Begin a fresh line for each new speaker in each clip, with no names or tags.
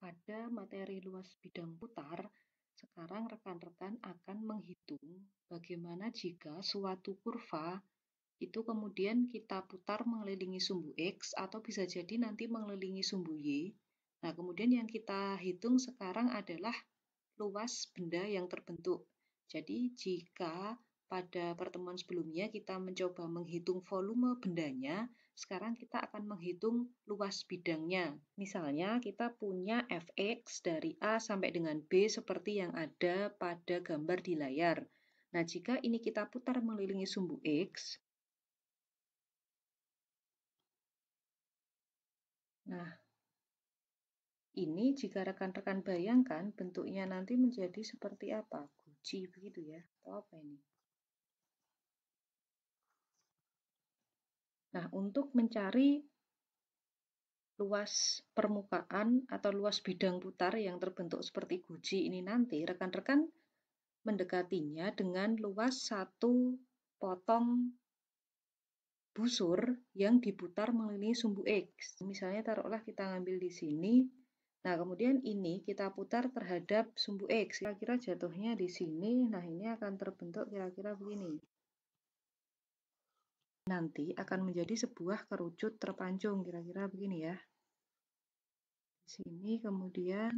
Pada materi luas bidang putar, sekarang rekan-rekan akan menghitung bagaimana jika suatu kurva itu kemudian kita putar mengelilingi sumbu X atau bisa jadi nanti mengelilingi sumbu Y. Nah, kemudian yang kita hitung sekarang adalah luas benda yang terbentuk. Jadi, jika pada pertemuan sebelumnya kita mencoba menghitung volume bendanya, sekarang kita akan menghitung luas bidangnya. Misalnya, kita punya Fx dari A sampai dengan B seperti yang ada pada gambar di layar. Nah, jika ini kita putar mengelilingi sumbu X, nah, ini jika rekan-rekan bayangkan bentuknya nanti menjadi seperti apa? Guci begitu ya? Atau apa ini? Nah, untuk mencari luas permukaan atau luas bidang putar yang terbentuk seperti guci ini nanti, rekan-rekan mendekatinya dengan luas satu potong busur yang diputar mengelilingi sumbu X. Misalnya taruhlah kita ngambil di sini. Nah, kemudian ini kita putar terhadap sumbu X. Kira-kira jatuhnya di sini. Nah, ini akan terbentuk kira-kira begini. Nanti akan menjadi sebuah kerucut terpancung, kira-kira begini ya. Di sini kemudian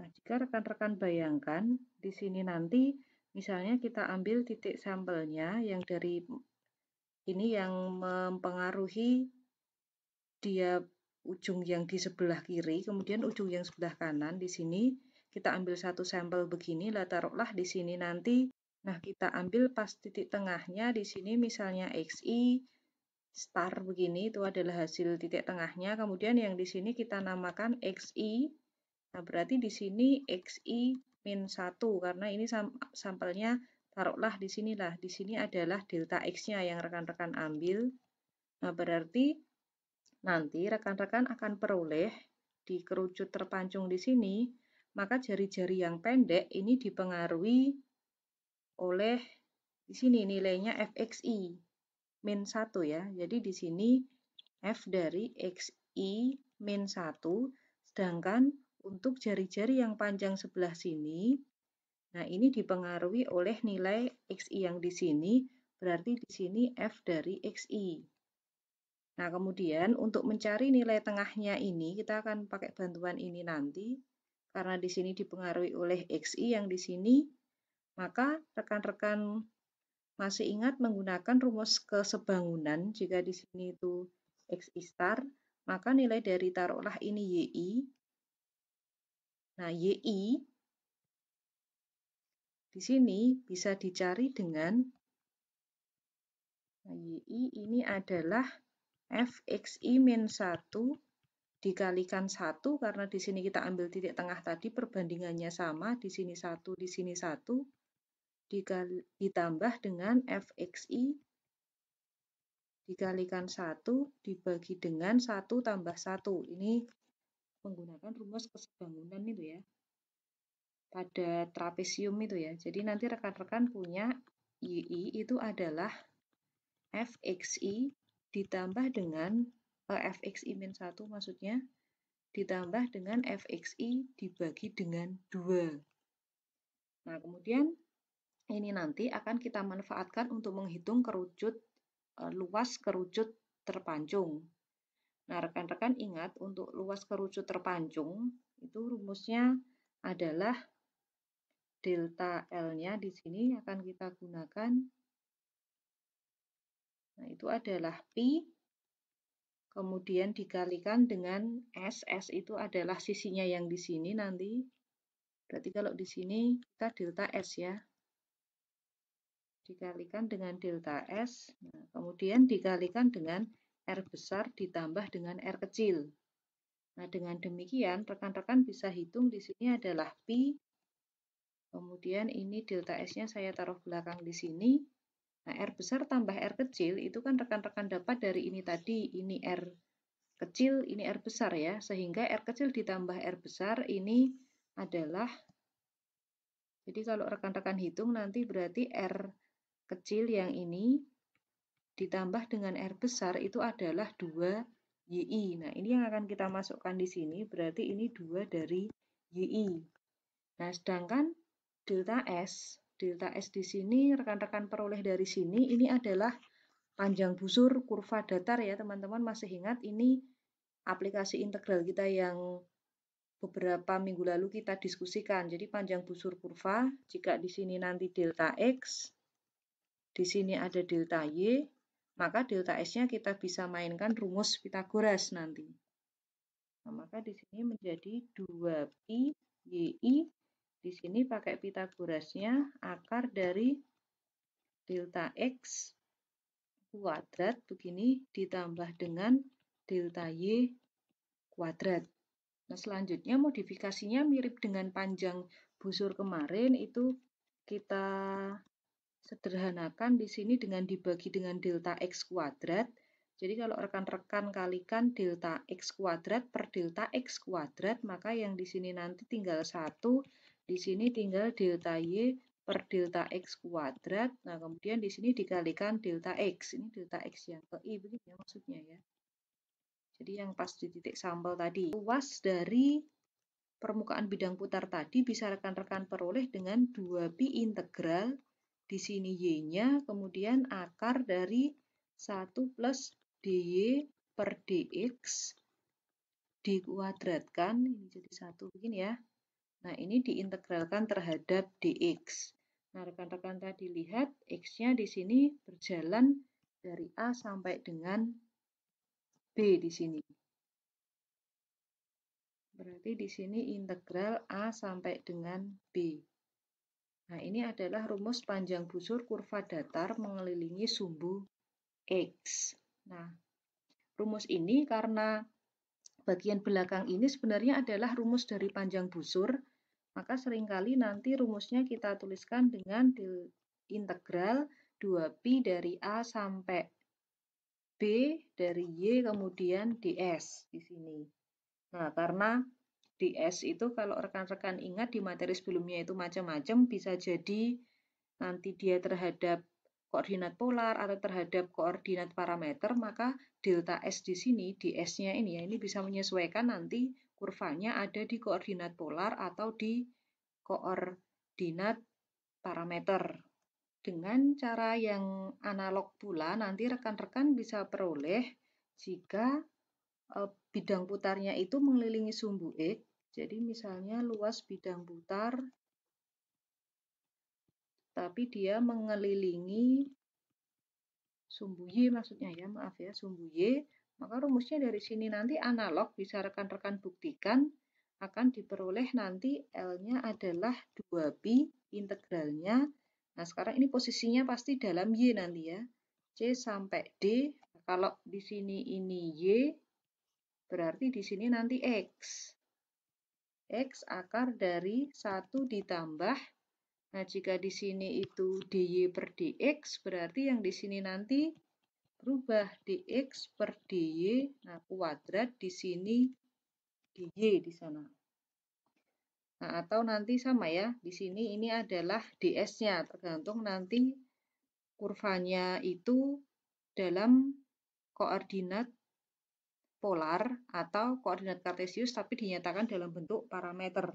nah, jika rekan-rekan bayangkan di sini nanti misalnya kita ambil titik sampelnya yang dari ini yang mempengaruhi dia ujung yang di sebelah kiri, kemudian ujung yang sebelah kanan di sini kita ambil satu sampel begini, lah taruhlah di sini nanti. Nah, kita ambil pas titik tengahnya di sini misalnya XI star begini, itu adalah hasil titik tengahnya. Kemudian yang di sini kita namakan XI. Nah, berarti di sini XI min 1 karena ini sampelnya taruhlah di sinilah. Di sini adalah delta X-nya yang rekan-rekan ambil. Nah, berarti nanti rekan-rekan akan peroleh di kerucut terpancung di sini, maka jari-jari yang pendek ini dipengaruhi oleh di sini nilainya Fxi min 1 ya. Jadi di sini F dari Xi min 1, sedangkan untuk jari-jari yang panjang sebelah sini, nah ini dipengaruhi oleh nilai Xi yang di sini, berarti di sini F dari Xi. Nah, kemudian untuk mencari nilai tengahnya ini, kita akan pakai bantuan ini nanti. Karena di sini dipengaruhi oleh Xi yang di sini, maka rekan-rekan masih ingat menggunakan rumus kesebangunan. Jika di sini itu Xi star, maka nilai dari taruhlah ini Yi. Nah, Yi di sini bisa dicari dengan Yi ini adalah Fxi min 1 dikalikan 1 karena di sini kita ambil titik tengah tadi perbandingannya sama, di sini 1, di sini 1 ditambah dengan Fxi dikalikan 1 dibagi dengan 1 tambah 1. Ini menggunakan rumus kesebangunan itu ya. Pada trapesium itu ya. Jadi nanti rekan-rekan punya Yi itu adalah Fxi ditambah dengan Fxi min 1 maksudnya ditambah dengan Fxi dibagi dengan 2. Nah, kemudian ini nanti akan kita manfaatkan untuk menghitung luas kerucut terpancung. Nah, rekan-rekan ingat untuk luas kerucut terpancung itu rumusnya adalah delta L-nya di sini akan kita gunakan. Nah, itu adalah Pi kemudian dikalikan dengan S. S itu adalah sisinya yang di sini nanti. Berarti kalau di sini kita delta S ya. Dikalikan dengan delta S. Nah, kemudian dikalikan dengan R besar ditambah dengan R kecil. Nah, dengan demikian rekan-rekan bisa hitung di sini adalah Pi. Kemudian ini delta S-nya saya taruh belakang di sini. Nah, R besar tambah R kecil itu kan rekan-rekan dapat dari ini tadi. Ini R kecil, ini R besar ya. Sehingga R kecil ditambah R besar ini adalah, jadi kalau rekan-rekan hitung nanti berarti R kecil yang ini ditambah dengan R besar itu adalah 2YI. Nah, ini yang akan kita masukkan di sini, berarti ini 2 dari YI. Nah, sedangkan delta S di sini rekan-rekan peroleh dari sini, ini adalah panjang busur kurva datar ya, teman-teman masih ingat ini aplikasi integral kita yang beberapa minggu lalu kita diskusikan. Jadi panjang busur kurva, jika di sini nanti delta X, di sini ada delta Y, maka delta S-nya kita bisa mainkan rumus Pitagoras nanti. Nah, maka di sini menjadi 2pi YI, di sini pakai Pitagorasnya akar dari delta X kuadrat begini ditambah dengan delta Y kuadrat. Nah, selanjutnya modifikasinya mirip dengan panjang busur kemarin, itu kita sederhanakan di sini dengan dibagi dengan delta X kuadrat. Jadi kalau rekan-rekan kalikan delta X kuadrat per delta X kuadrat, maka yang di sini nanti tinggal 1, di sini tinggal delta Y per delta X kuadrat. Nah, kemudian di sini dikalikan delta X. Ini delta X yang ke I, begini ya maksudnya ya. Jadi yang pas di titik sampel tadi. Luas dari permukaan bidang putar tadi bisa rekan-rekan peroleh dengan 2pi integral, di sini Y-nya, kemudian akar dari 1 plus dy per dx dikuadratkan, ini jadi 1 begini ya. Nah, ini diintegralkan terhadap dx. Nah, rekan-rekan tadi lihat x-nya di sini berjalan dari A sampai dengan B di sini. Berarti di sini integral A sampai dengan B. Nah, ini adalah rumus panjang busur kurva datar mengelilingi sumbu X. Nah, rumus ini karena bagian belakang ini sebenarnya adalah rumus dari panjang busur, maka seringkali nanti rumusnya kita tuliskan dengan integral 2pi dari A sampai B dari Y kemudian ds di sini. Nah, karena ds itu kalau rekan-rekan ingat di materi sebelumnya itu macam-macam, bisa jadi nanti dia terhadap koordinat polar atau terhadap koordinat parameter, maka delta S di sini, ds-nya ini ya, ini bisa menyesuaikan nanti kurvanya ada di koordinat polar atau di koordinat parameter. Dengan cara yang analog pula, nanti rekan-rekan bisa peroleh jika bidang putarnya itu mengelilingi sumbu X. Jadi misalnya luas bidang putar, tapi dia mengelilingi sumbu Y maksudnya ya, maaf ya, sumbu Y, maka rumusnya dari sini nanti analog, bisa rekan-rekan buktikan, akan diperoleh nanti L-nya adalah 2pi integralnya. Nah, sekarang ini posisinya pasti dalam Y nanti ya, C sampai D. Kalau di sini ini Y, berarti di sini nanti X. X akar dari 1 ditambah, nah jika di sini itu dy per dx, berarti yang di sini nanti berubah dx per dy, nah kuadrat di sini dy di sana. Nah, atau nanti sama ya, di sini ini adalah ds-nya, tergantung nanti kurvanya itu dalam koordinat polar atau koordinat kartesius tapi dinyatakan dalam bentuk parameter.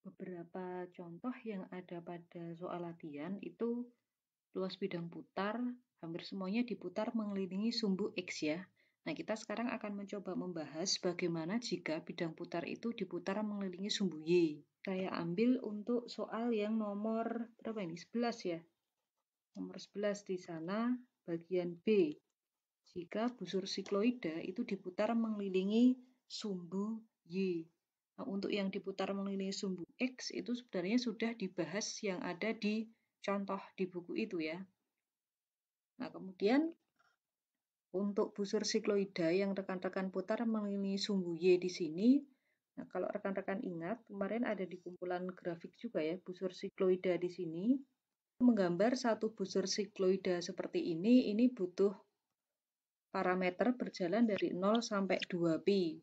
Beberapa contoh yang ada pada soal latihan itu luas bidang putar, hampir semuanya diputar mengelilingi sumbu X ya. Nah, kita sekarang akan mencoba membahas bagaimana jika bidang putar itu diputar mengelilingi sumbu Y. Saya ambil untuk soal yang nomor berapa ini? 11 ya. Nomor 11 di sana bagian B. Jika busur sikloida itu diputar mengelilingi sumbu Y. Nah, untuk yang diputar mengelilingi sumbu X itu sebenarnya sudah dibahas yang ada di contoh di buku itu ya. Nah, kemudian untuk busur sikloida yang rekan-rekan putar mengelilingi sumbu Y di sini, nah kalau rekan-rekan ingat, kemarin ada di kumpulan grafik juga ya, busur sikloida di sini. Menggambar satu busur sikloida seperti ini butuh parameter berjalan dari 0 sampai 2pi.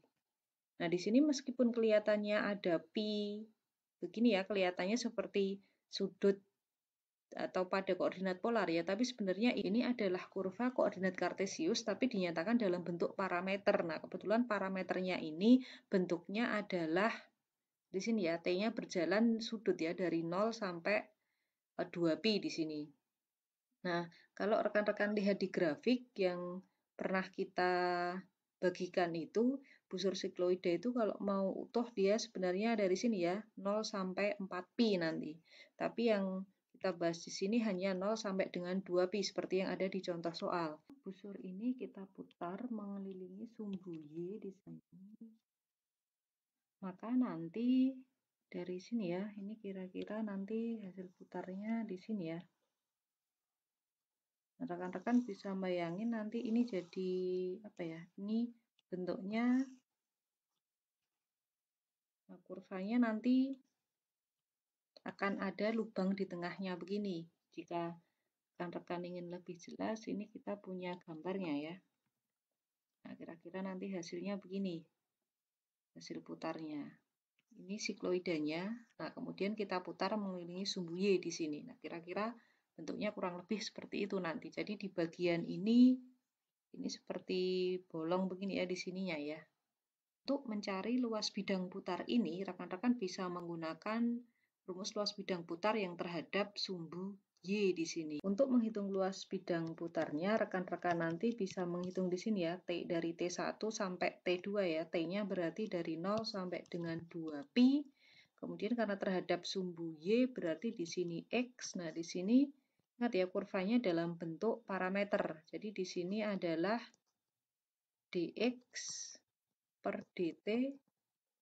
Nah, di sini meskipun kelihatannya ada pi, begini ya, kelihatannya seperti sudut atau pada koordinat polar ya, tapi sebenarnya ini adalah kurva koordinat kartesius tapi dinyatakan dalam bentuk parameter. Nah, kebetulan parameternya ini bentuknya adalah di sini ya, T-nya berjalan sudut ya dari 0 sampai 2pi di sini. Nah, kalau rekan-rekan lihat di grafik yang pernah kita bagikan itu, busur sikloida itu kalau mau utuh dia sebenarnya dari sini ya, 0 sampai 4pi nanti. Tapi yang kita bahas di sini hanya 0 sampai dengan 2pi seperti yang ada di contoh soal. Busur ini kita putar mengelilingi sumbu Y di sini. Maka nanti dari sini ya, ini kira-kira nanti hasil putarnya di sini ya. Rekan-rekan bisa bayangin nanti ini jadi apa ya? Ini bentuknya, nah, kurvanya nanti akan ada lubang di tengahnya begini. Jika rekan-rekan ingin lebih jelas, ini kita punya gambarnya ya. Nah, kira-kira nanti hasilnya begini, hasil putarnya. Ini sikloidanya. Nah, kemudian kita putar mengelilingi sumbu Y di sini. Nah, kira-kira bentuknya kurang lebih seperti itu nanti. Jadi di bagian ini seperti bolong begini ya di sininya ya. Untuk mencari luas bidang putar ini, rekan-rekan bisa menggunakan rumus luas bidang putar yang terhadap sumbu Y di sini. Untuk menghitung luas bidang putarnya, rekan-rekan nanti bisa menghitung di sini ya, T dari T1 sampai T2 ya. T-nya berarti dari 0 sampai dengan 2pi. Kemudian karena terhadap sumbu Y berarti di sini X. Nah, di sini ingat ya kurvanya dalam bentuk parameter. Jadi di sini adalah dx per dt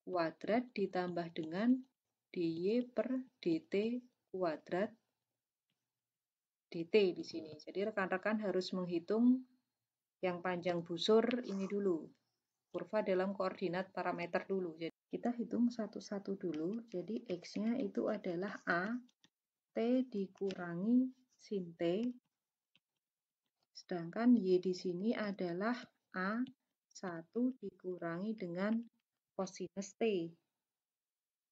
kuadrat ditambah dengan dy per dt kuadrat dt di sini. Jadi rekan-rekan harus menghitung yang panjang busur ini dulu. Kurva dalam koordinat parameter dulu. Jadi kita hitung satu-satu dulu. Jadi X-nya itu adalah A, T dikurangi sin T. Sedangkan Y di sini adalah A1 dikurangi dengan kosinus T.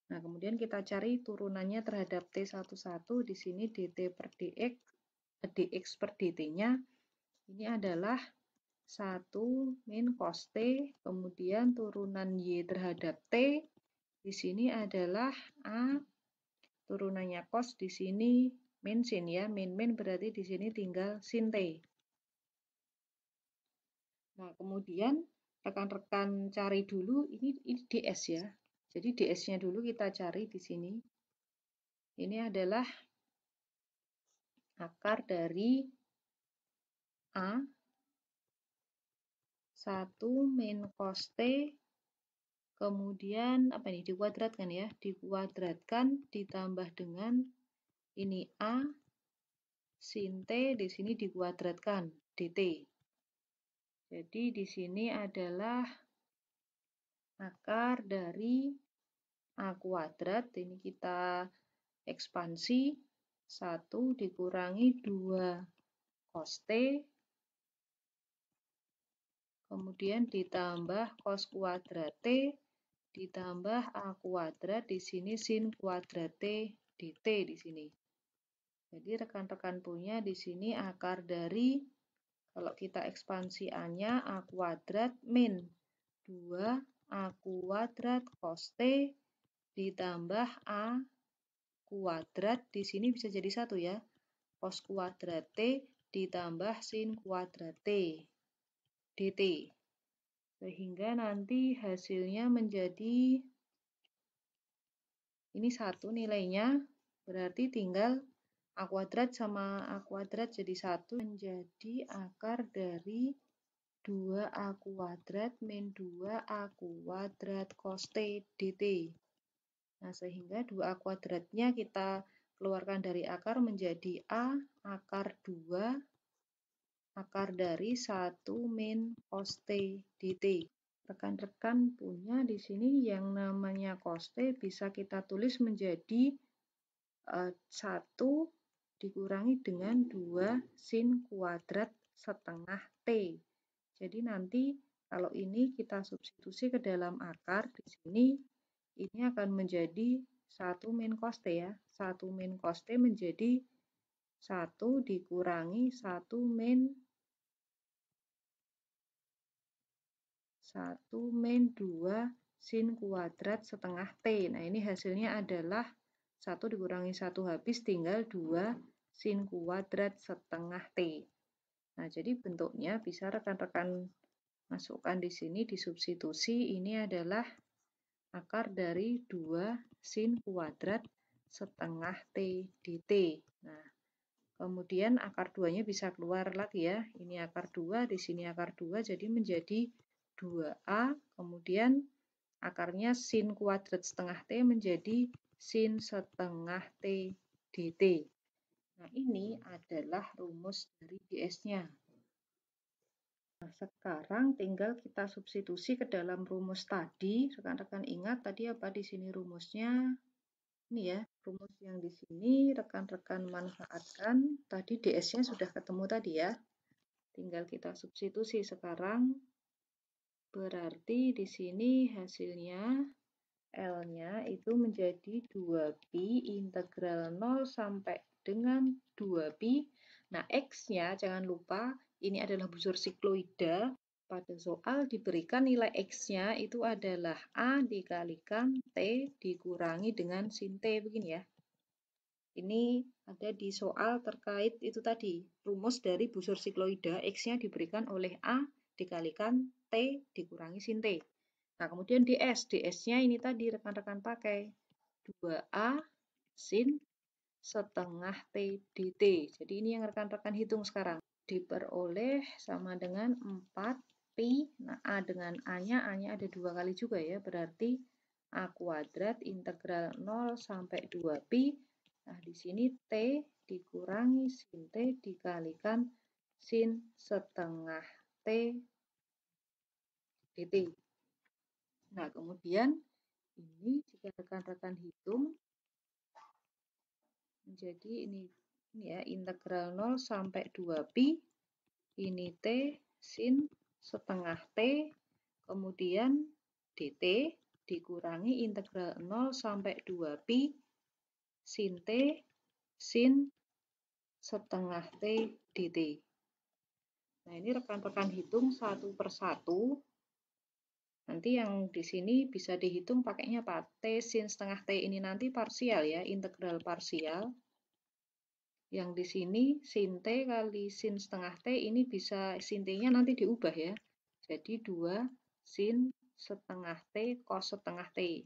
Nah, kemudian kita cari turunannya terhadap T11 di sini dt per dx per dt-nya ini adalah 1 min cos T, kemudian turunan Y terhadap T di sini adalah A, turunannya cos di sini min sin ya, min berarti di sini tinggal sin T. Nah, kemudian rekan-rekan cari dulu ini ds ya. Jadi ds-nya dulu kita cari di sini. Ini adalah akar dari A 1 min cos T, kemudian apa ini dikuadratkan ya, dikuadratkan ditambah dengan ini A sin T di sini dikuadratkan dt. Jadi di sini adalah akar dari A kuadrat, ini kita ekspansi 1 dikurangi 2 cos T, kemudian ditambah cos kuadrat T, ditambah A kuadrat, di sini sin kuadrat T dt di sini. Jadi rekan-rekan punya di sini akar dari, kalau kita ekspansi A-nya, A kuadrat min 2 A kuadrat cos T ditambah A kuadrat, di sini bisa jadi 1 ya, cos kuadrat T ditambah sin kuadrat T dt. Sehingga nanti hasilnya menjadi ini 1 nilainya, berarti tinggal A kuadrat sama A kuadrat jadi 1, menjadi akar dari 2A kuadrat min 2A kuadrat cos T dt. Nah, sehingga 2A kuadratnya kita keluarkan dari akar menjadi A akar 2 akar dari 1 min cos T dt. Rekan-rekan punya di sini yang namanya cos T bisa kita tulis menjadi 1 dikurangi dengan 2 sin kuadrat setengah T. Jadi nanti kalau ini kita substitusi ke dalam akar di sini, ini akan menjadi 1 min cos T ya. 1 min cos T menjadi 1 dikurangi 1 min 2 sin kuadrat setengah T. Nah, ini hasilnya adalah 1 dikurangi 1 habis, tinggal 2 sin kuadrat setengah T. Nah, jadi bentuknya bisa rekan-rekan masukkan di sini, disubstitusi, ini adalah akar dari 2 sin kuadrat setengah T dt. Nah, kemudian akar 2-nya bisa keluar lagi ya. Ini akar 2, di sini akar 2, jadi menjadi 2A, kemudian akarnya sin kuadrat setengah T menjadi sin setengah T dt. Nah, ini adalah rumus dari ds-nya. Nah, sekarang tinggal kita substitusi ke dalam rumus tadi. Rekan-rekan ingat tadi apa di sini rumusnya? Ini ya, rumus yang di sini rekan-rekan manfaatkan. Tadi ds-nya sudah ketemu tadi ya. Tinggal kita substitusi sekarang. Berarti di sini hasilnya L-nya itu menjadi 2pi integral 0 sampai dengan 2pi. Nah, X-nya jangan lupa ini adalah busur sikloida. Pada soal diberikan nilai X-nya itu adalah A dikalikan T dikurangi dengan sin T, begini ya. Ini ada di soal terkait itu tadi, rumus dari busur sikloida, X-nya diberikan oleh A dikalikan T dikurangi sin T. Nah, kemudian ds-nya ini tadi rekan-rekan pakai 2A sin setengah T dt. Jadi ini yang rekan-rekan hitung sekarang. Diperoleh sama dengan 4pi. Nah, A dengan A-nya ada 2 kali juga ya. Berarti A kuadrat integral 0 sampai 2pi. Nah, di sini T dikurangi sin T dikalikan sin setengah T dt. Nah, kemudian ini jika rekan-rekan hitung menjadi ini ya, integral 0 sampai 2pi, ini T sin setengah T, kemudian dt dikurangi integral 0 sampai 2pi sin T sin setengah T dt. Nah, ini rekan-rekan hitung satu persatu. Nanti yang di sini bisa dihitung pakainya apa? T sin setengah T ini nanti parsial ya, integral parsial. Yang di sini sin T kali sin setengah T ini bisa sin T-nya nanti diubah ya. Jadi 2 sin setengah T cos setengah T.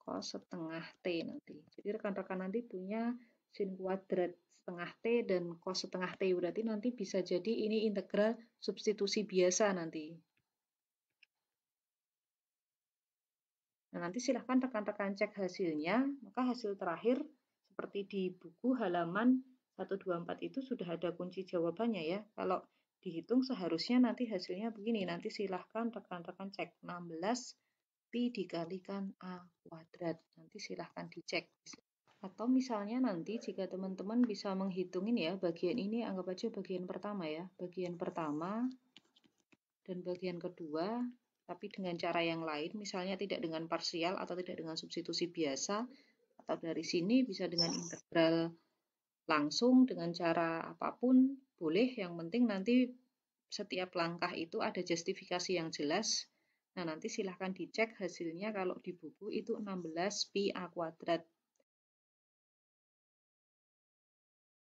Cos setengah T nanti. Jadi rekan-rekan nanti punya sin kuadrat setengah T dan cos setengah T. Berarti nanti bisa jadi ini integral substitusi biasa nanti. Nah, nanti silahkan rekan-rekan cek hasilnya, maka hasil terakhir seperti di buku halaman 124 itu sudah ada kunci jawabannya ya. Kalau dihitung seharusnya nanti hasilnya begini, nanti silahkan rekan-rekan cek 16 pi dikalikan A kuadrat, nanti silahkan dicek. Atau misalnya nanti jika teman-teman bisa menghitungin ya, bagian ini anggap aja bagian pertama ya, bagian pertama dan bagian kedua, tapi dengan cara yang lain, misalnya tidak dengan parsial atau tidak dengan substitusi biasa, atau dari sini bisa dengan integral langsung, dengan cara apapun, boleh, yang penting nanti setiap langkah itu ada justifikasi yang jelas. Nah, nanti silahkan dicek hasilnya kalau di buku itu 16 pi A kuadrat.